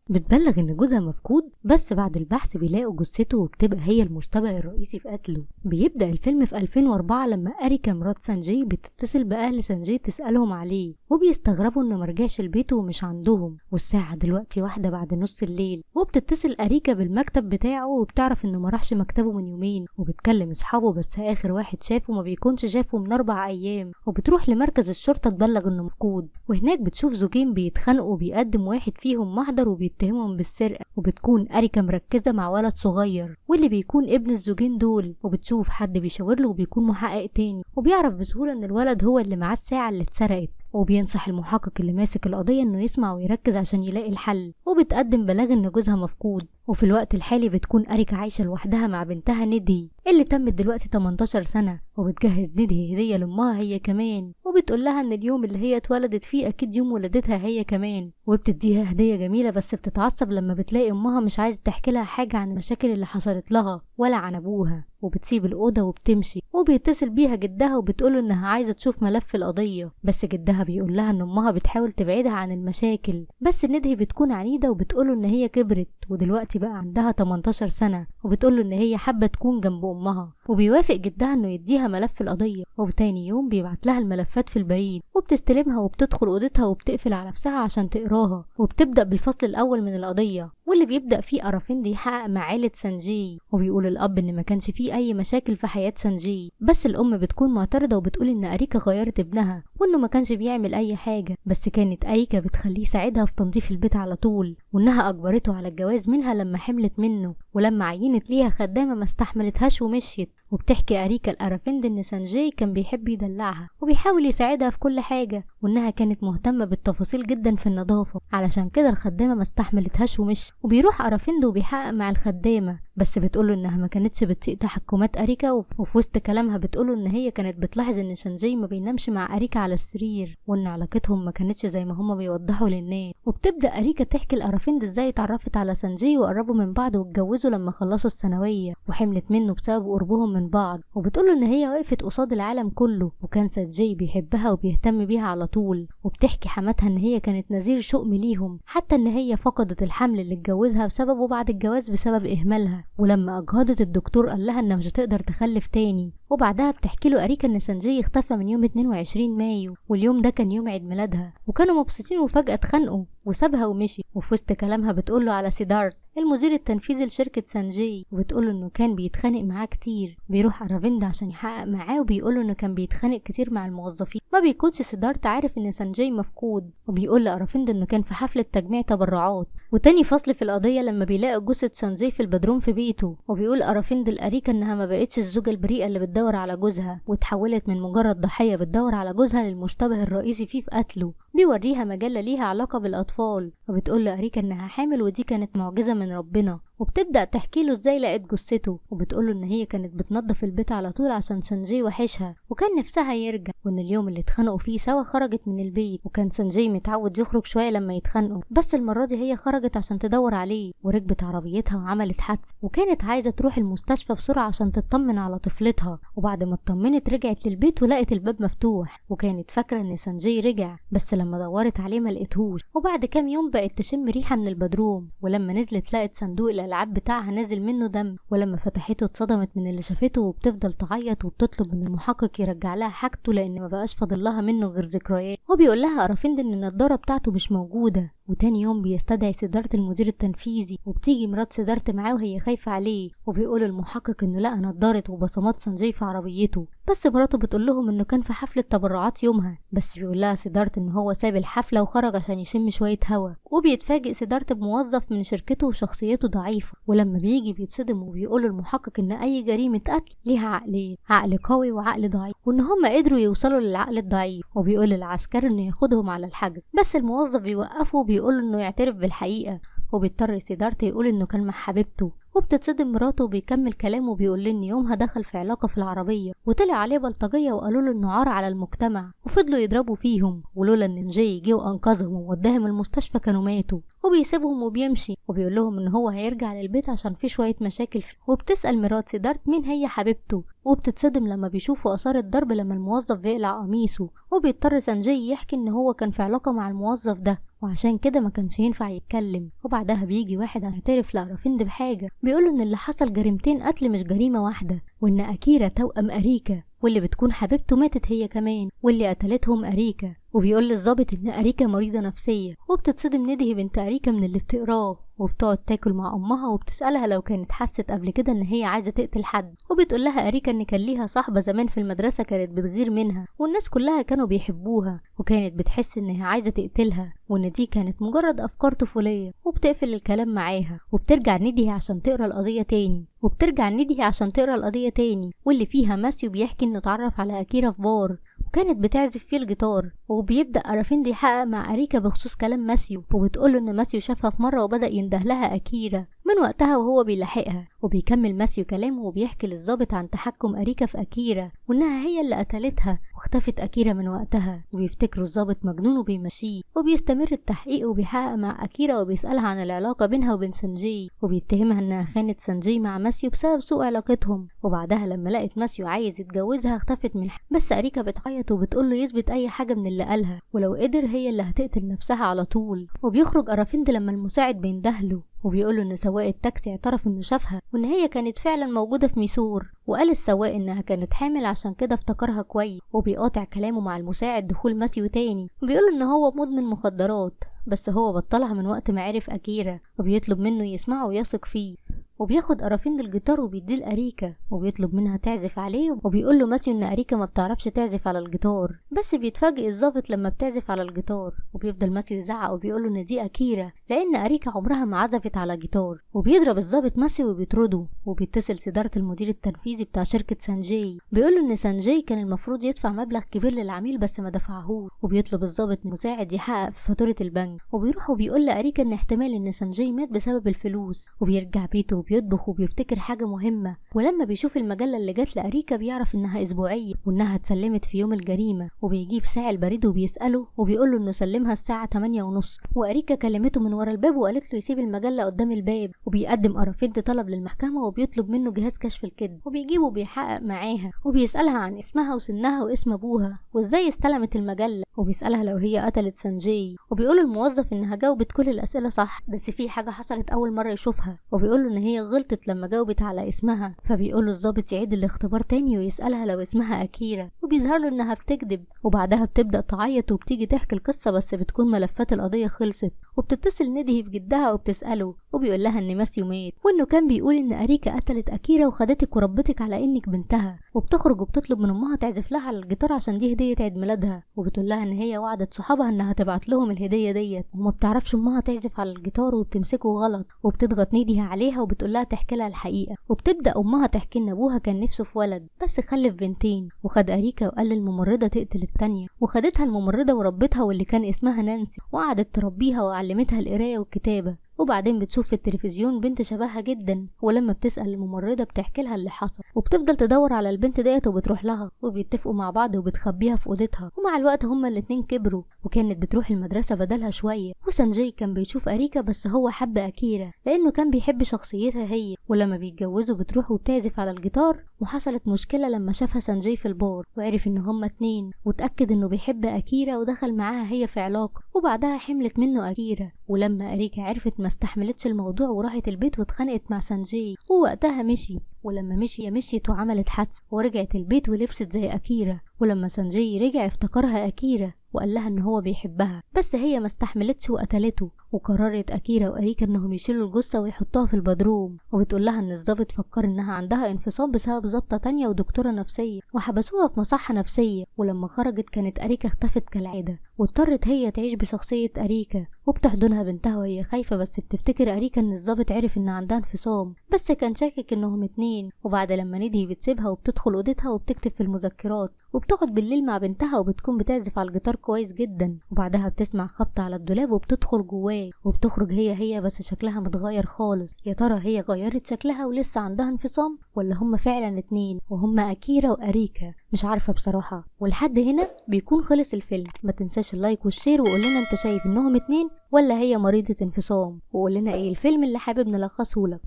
بتبلغ ان جوزها مفقود، بس بعد البحث بيلاقوا جثته وبتبقى هي المشتبه الرئيسي في قتله. بيبدأ الفيلم في 2004 لما أريكا مرات سانجي بتتصل بأهل سانجي تسألهم عليه، وبيستغربوا انه مرجعش البيت ومش عندهم، والساعة دلوقتي 1 بعد نص الليل. وبتتصل أريكا بالمكتب بتاعه وبتعرف انه ما راحش مكتبه من يومين، وبتكلم اصحابه بس اخر واحد شافه ما بيكونش شافه من 4 ايام. وبتروح لمركز الشرطة تبلغ انه مفقود، وهناك بتشوف زوجين بيتخانقوا وبيقدم واحد فيهم محضر وبيتهمهم بالسرقة. وبتكون أريكا مركزة مع ولد صغير واللي بيكون ابن الزوجين دول، وبتشوف حد بيشاور له وبيكون محقق تاني، وبيعرف بسهولة ان الولد هو اللي معاه الساعة اللي اتسرقت. وبينصح المحقق اللي ماسك القضية انه يسمع ويركز عشان يلاقي الحل. وبتقدم بلاغ ان جوزها مفقود. وفي الوقت الحالي بتكون أريكا عايشة لوحدها مع بنتها ندي اللي تمت دلوقتي 18 سنة، وبتجهز ندي هدية لأمها هي كمان، وبتقول لها ان اليوم اللي هي اتولدت فيه اكيد يوم ولادتها هي كمان. وبتديها هدية جميلة بس بتتعصب لما بتلاقي امها مش عايزة تحكي لها حاجة عن المشاكل اللي حصلت لها ولا عن ابوها، وبتسيب الأوضة وبتمشي. وبيتصل بيها جدها وبتقوله انها عايزة تشوف ملف القضية، بس جدها بيقول لها ان امها بتحاول تبعدها عن المشاكل، بس ندهي بتكون عنيدة وبتقوله ان هي كبرت ودلوقتي بقى عندها 18 سنة، وبتقوله ان هي حابة تكون جنب امها. وبيوافق جدها انه يديها ملف القضية، وبتاني يوم بيبعت لها الملفات في البريد، وبتستلمها وبتدخل اوضتها وبتقفل على نفسها عشان تقراها. وبتبدأ بالفصل الاول من القضية، واللي بيبدأ فيه أرافيندي يحقق مع عائلة سانجي. وبيقول الأب إن ما كانش فيه أي مشاكل في حياة سانجي، بس الأم بتكون معترضة وبتقول إن أريكا غيرت ابنها وإنه ما كانش بيعمل أي حاجة، بس كانت أريكا بتخليه يساعدها في تنظيف البيت على طول، وإنها أجبرته على الجواز منها لما حملت منه، ولما عينت ليها خدامة ما استحملتهاش ومشيت. وبتحكي أريكا الأرافيند إن سانجي كان بيحب يدلعها وبيحاول يساعدها في كل حاجة، وإنها كانت مهتمة بالتفاصيل جدا في النظافة، علشان كده الخدامة ما استحملتهاش ومشي. وبيروح أرافيند وبيحقق مع الخدامة، بس بتقوله إنها ما كانتش بتطيق تحكمات أريكا، وفي وسط كلامها بتقوله إن هي كانت بتلاحظ إن سانجي ما بينامش مع أريكا على السرير، وإن علاقتهم ما كانتش زي ما هما بيوضحوا للناس. وبتبدأ أريكا تحكي لأرافيند إزاي اتعرفت على سانجي وقربوا من بعض واتجوزوا لما خلصوا الثانوية، وحملت منه بسبب قربهم من بعض. وبتقوله إن هي وقفت قصاد العالم كله، وكان سانجي بيحبها وبيهتم بيها على طول. وبتحكي حماتها إن هي كانت نذير شؤم ليهم، حتى إن هي فقدت الحمل اللي اتجوزها بسببه بعد الجواز بسبب إهمالها، ولما أجهضت الدكتور قال لها إنها مش هتقدر تخلف تاني. وبعدها بتحكي له أريكا إن سانجي اختفى من يوم 22 مايو، واليوم ده كان يوم عيد ميلادها، وكانوا مبسوطين وفجأة اتخانقوا وسابها ومشي. وفي وسط كلامها بتقوله على سيدارت المدير التنفيذي لشركة سانجي، وبتقوله انه كان بيتخانق معاه كتير. بيروح أرافيند عشان يحقق معاه وبيقوله انه كان بيتخانق كتير مع الموظفين. ما بيكونش سيدارت عارف ان سانجي مفقود، وبيقول لأرافيند انه كان في حفلة تجميع تبرعات. وتاني فصل في القضية لما بيلاقي جثة سانجي في البدروم في بيته، وبيقول أرافيند لأريكا انها ما بقتش الزوجة البريئة اللي بتدور على جوزها، وتحولت من مجرد ضحية بتدور على جوزها للمشتبه الرئيسي فيه في قتله. بيوريها مجلة ليها علاقة بالأطفال، وبتقول لأريكا إنها حامل ودي كانت معجزة من ربنا. وبتبدأ تحكي له إزاي لقت جثته، وبتقوله إن هي كانت بتنظف البيت على طول عشان سانجي وحشها وكان نفسها يرجع، وإن اليوم اللي اتخانقوا فيه سوا خرجت من البيت، وكان سانجي متعود يخرج شوية لما يتخانقوا، بس المرة دي هي خرجت عشان تدور عليه، وركبت عربيتها وعملت حادثة، وكانت عايزة تروح المستشفى بسرعة عشان تطمن على طفلتها. وبعد ما اطمنت رجعت للبيت ولقت الباب مفتوح، وكانت فاكرة إن سانجي رجع، بس لما دورت عليه ما لقيتهوش. وبعد كام يوم بقت تشم ريحة من البدروم، ولما نزلت لقت صندوق الألعاب بتاعها نازل منه دم، ولما فتحته اتصدمت من اللي شافته، وبتفضل تعيط وبتطلب من المحقق يرجع لها حاجته لأن ما بقاش فاضل لها منه غير ذكريات. وبيقول لها أرافيند إن النضارة بتاعته مش موجودة. وتاني يوم بيستدعي سيدارت المدير التنفيذي، وبتيجي مرات سيدارت معاه وهي خايفة عليه، وبيقول المحقق انه لقى نضارة وبصمات سانجي في عربيته، بس مراته بتقول لهم انه كان في حفلة تبرعات يومها، بس بيقول لها سيدارت ان هو ساب الحفلة وخرج عشان يشم شوية هوا. وبيتفاجئ سيدارت بموظف من شركته وشخصيته ضعيفة، ولما بيجي بيتصدم وبيقول المحقق ان اي جريمة قتل ليها عقلين، عقل قوي وعقل ضعيف، وان هم قدروا يوصلوا للعقل الضعيف. وبيقول للعسكري انه ياخدهم على الحجز، بس الموظف بيوقفه وبيقول انه يعترف بالحقيقة، وبيضطر سيدارت يقول انه كان مع حبيبته. وبتتصدم مراته وبيكمل كلامه وبيقول لي ان يومها دخل في علاقة في العربية وطلع عليه بلطجية وقالوا له انه عار على المجتمع، وفضلوا يضربوا فيهم، ولولا ان جاي جه وانقذهم ووداهم المستشفى كانوا ماتوا. وبيسيبهم وبيمشي، وبيقول لهم ان هو هيرجع للبيت عشان في شوية مشاكل فيه. وبتسأل مرات سيدارت مين هي حبيبته، وبتتصدم لما بيشوفوا اثار الضرب لما الموظف بيقلع قميصه. وبيضطر سانجي يحكي ان هو كان في علاقة مع الموظف ده، وعشان كده ما كانش ينفع يتكلم. وبعدها بيجي واحد هيعترف لأرافيند بحاجة، بيقوله ان اللي حصل جريمتين قتل مش جريمة واحدة، وان أكيرا توأم أريكا، واللي بتكون حبيبته ماتت هي كمان، واللي قتلتهم أريكا. وبيقول للظابط ان أريكا مريضة نفسية، وبتتصدم ندهي بنت أريكا من اللي بتقراه، وبتقعد تاكل مع امها وبتسألها لو كانت حست قبل كده ان هي عايزة تقتل حد. وبتقول لها أريكا ان كان ليها صاحبة زمان في المدرسة كانت بتغير منها، والناس كلها كانوا بيحبوها، وكانت بتحس انها عايزة تقتلها، وان دي كانت مجرد افكار طفولية. وبتقفل الكلام معاها، وبترجع ندهي عشان تقرا القضية تاني، واللي فيها ماسيو بيحكي انه اتعرف على أكيرا في بار وكانت بتعزف فيه الجيتار. وبيبدأ أرافيند يحقق مع أريكا بخصوص كلام ماسيو، وبتقوله ان ماسيو شافها في مرة وبدأ ينده لها أكيرا من وقتها وهو بيلاحقها. وبيكمل ماسيو كلامه وبيحكي للظابط عن تحكم أريكا في أكيرا، وانها هي اللي قتلتها، واختفت أكيرا من وقتها. وبيفتكروا الظابط مجنون وبيمشيه. وبيستمر التحقيق وبيحقق مع أكيرا وبيسألها عن العلاقة بينها وبين سانجي، وبيتهمها انها خانت سانجي مع ماسيو بسبب سوء علاقتهم. وبعدها لما لقت ماسيو عايز يتجوزها اختفت من بس أريكا بتعيط وبتقوله يثبت اي حاجة من اللي قالها، ولو قدر هي اللي هتقتل نفسها على طول. وبيخرج أرافيند لما المساعد بيندهله، وبيقوله ان سواق التاكسي اعترف انه شافها، وان هي كانت فعلا موجودة في ميسور. وقال السواق انها كانت حامل عشان كده افتكرها كويس. وبيقاطع كلامه مع المساعد دخول ماسيو تاني، وبيقوله ان هو مدمن مخدرات، بس هو بطلها من وقت ما عرف أكيرا، وبيطلب منه يسمعه ويثق فيه. وبياخد أرافيند الجيتار وبيديه لأريكا، وبيطلب منها تعزف عليه، وبيقول له ماسيو ان أريكا ما بتعرفش تعزف على الجيتار. بس بيتفاجئ الظابط لما بتعزف على الجيتار، وبيفضل ماسيو يزعق وبيقول له ان دي أكيرا لان أريكا عمرها ما عزفت على جيتار. وبيضرب الظابط ماسيو وبيطرده. وبيتصل سيدارة المدير التنفيذي بتاع شركة سانجي، بيقول له ان سانجي كان المفروض يدفع مبلغ كبير للعميل بس ما دفعهوش. وبيطلب الظابط مساعد يحقق في فاتورة البنك، وبيروح وبيقول لأريكا ان احتمال ان سانجي مات بسبب الفلوس. وبيرجع بيته وبيطبخ وبيفتكر حاجة مهمة، ولما بيشوف المجلة اللي جات لأريكا بيعرف انها اسبوعية وانها اتسلمت في يوم الجريمة. وبيجيب ساعي البريد وبيسأله، وبيقول له انه سلمها الساعة 8:30. وأريكا كلمته من ورا الباب وقالت له يسيب المجلة قدام الباب. وبيقدم أرافيند طلب للمحكمة وبيطلب منه جهاز كشف الكذب، وبيجيبه وبيحقق معاها، وبيسألها عن اسمها وسنها واسم ابوها وازاي استلمت المجلة، وبيسألها لو هي قتلت سانجي. وبيقول الموظف انها جاوبت كل الأسئلة صح، بس في حاجة حصلت أول مرة يشوفها، وبيقول له ان هي غلطت لما جاوبت على اسمها. فبيقول له الضابط يعيد الاختبار تاني ويسألها لو اسمها أكيرا، وبيظهر له انها بتكذب. وبعدها بتبدأ تعيط وبتيجي تحكي القصة، بس بتكون ملفات القضية خلصت. وبتتصل ندهي في جدها وبتسأله، وبيقول لها ان ماسيو مات، وانه كان بيقول ان أريكا قتلت أكيرا وخدتك وربتك على انك بنتها. وبتخرج وبتطلب من امها تعزف لها على الجيتار عشان دي هدية عيد ميلادها، وبتقول لها ان هي وعدت صحابها انها تبعت لهم الهدية ديت، وما بتعرفش امها تعزف على الجيتار وبتمسكه غلط. وبتضغط ندهي عليها وبتقول لها تحكي لها الحقيقة. وبتبدأ امها تحكي ان ابوها كان نفسه في ولد بس خلف بنتين، وخد أريكا وقال للممرضة تقتل التانية، وخدتها الممرضة وربتها واللي كان اسمها نانسي، وقعدت تربيها وعلمتها القراية والكتابة. وبعدين بتشوف في التلفزيون بنت شبهها جدا، ولما بتسأل الممرضة بتحكي لها اللي حصل، وبتفضل تدور على البنت ديت وبتروح لها، وبيتفقوا مع بعض وبتخبيها في اوضتها. ومع الوقت هما الاتنين كبروا، وكانت بتروح المدرسة بدلها شوية. وسانجي كان بيشوف أريكا بس هو حب أكيرا لأنه كان بيحب شخصيتها هي. ولما بيتجوزوا بتروح وبتعزف على الجيتار، وحصلت مشكلة لما شافها سانجي في البار وعرف ان هما اتنين، وتأكد انه بيحب أكيرا ودخل معاها هي في علاقة. وبعدها حملت منه أكيرا. ولما أريكا عرفت ما استحملتش الموضوع وراحت البيت واتخانقت مع سانجي، ووقتها مشي. ولما مشيت وعملت حادثة ورجعت البيت ولبست زي أكيرا. ولما سانجي رجع افتكرها أكيرا وقال لها ان هو بيحبها، بس هي ما استحملتش وقتلته. وقررت أكيرا وأريكا انهم يشيلوا الجثة ويحطوها في البدروم. وبتقول لها ان الضابط فكر انها عندها انفصام بسبب ضابطة تانية ودكتورة نفسية، وحبسوها في مصحة نفسية. ولما خرجت كانت أريكا اختفت كالعادة، واضطرت هي تعيش بشخصية أريكا، وبتحضنها بنتها وهي خايفة. بس بتفتكر أريكا ان الضابط عرف ان عندها انفصام، بس كان شاكك انهم اتنين. وبعد لما ندهي بتسيبها وبتدخل اوضتها وبتكتب في المذكرات، وبتقعد بالليل مع بنتها وبتكون بتعزف على الجيتار كويس جدا. وبعدها بتسمع خبط على الدولاب وبتدخل جواه، وبتخرج هي بس شكلها متغير خالص. يا ترى هي غيرت شكلها ولسه عندها انفصام، ولا هما فعلا اتنين وهما أكيرا وأريكا؟ مش عارفة بصراحة. ولحد هنا بيكون خلص الفيلم. ما تنساش اللايك والشير، وقول لنا انت شايف انهم اتنين ولا هي مريضة انفصام، وقول لنا ايه الفيلم اللي حابب نلخصه لك.